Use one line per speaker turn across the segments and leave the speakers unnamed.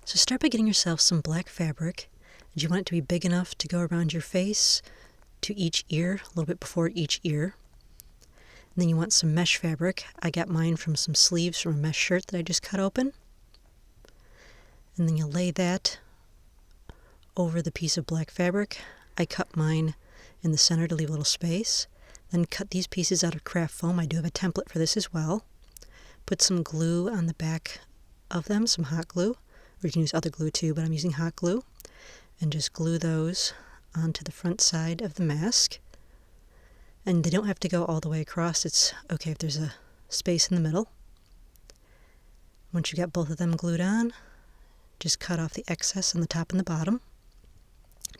So start by getting yourself some black fabric, and you want it to be big enough to go around your face to each ear, a little bit before each ear. And then you want some mesh fabric. I got mine from some sleeves from a mesh shirt that I just cut open. And then you lay that over the piece of black fabric. I cut mine in the center to leave a little space. Then cut these pieces out of craft foam. I do have a template for this as well. Put some glue on the back of them, some hot glue. Or you can use other glue too, but I'm using hot glue. And just glue those onto the front side of the mask. And they don't have to go all the way across. It's okay if there's a space in the middle. Once you got both of them glued on, just cut off the excess on the top and the bottom.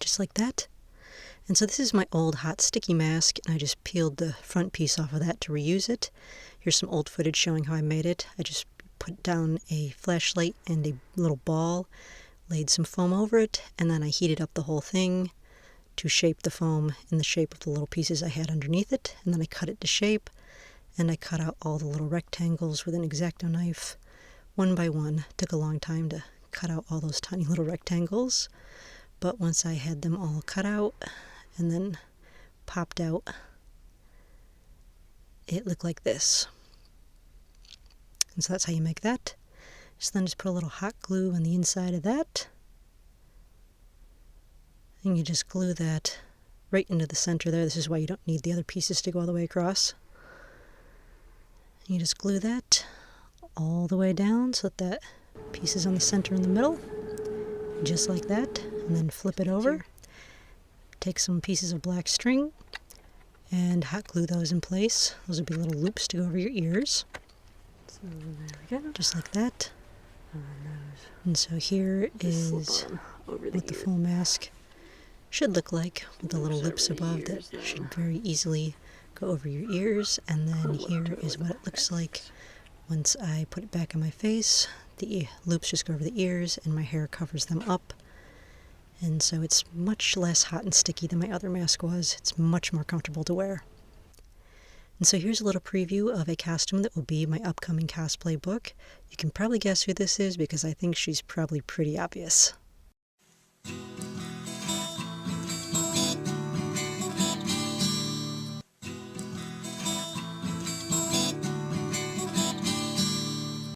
Just like that. And so this is my old hot sticky mask, and I just peeled the front piece off of that to reuse it. Here's some old footage showing how I made it. I just put down a flashlight and a little ball, laid some foam over it, and then I heated up the whole thing to shape the foam in the shape of the little pieces I had underneath it. And then I cut it to shape, and I cut out all the little rectangles with an X-Acto knife, one by one. It took a long time to cut out all those tiny little rectangles, but once I had them all cut out and then popped out, it looked like this. And so that's how you make that. Then just put a little hot glue on the inside of that, and you just glue that right into the center there. This is why you don't need the other pieces to go all the way across. You just glue that all the way down so that that piece is on the center in the middle, just like that, and then flip it over. Take some pieces of black string and hot glue those in place. Those would be little loops to go over your ears. So there we go. Just like that. And so here is what the full mask should look like, with the little loops above that should very easily go over your ears. And then here is what it looks like once I put it back on my face. The loops just go over the ears, and my hair covers them up. And so it's much less hot and sticky than my other mask was. It's much more comfortable to wear. And so here's a little preview of a costume that will be my upcoming cosplay book. You can probably guess who this is because I think she's probably pretty obvious.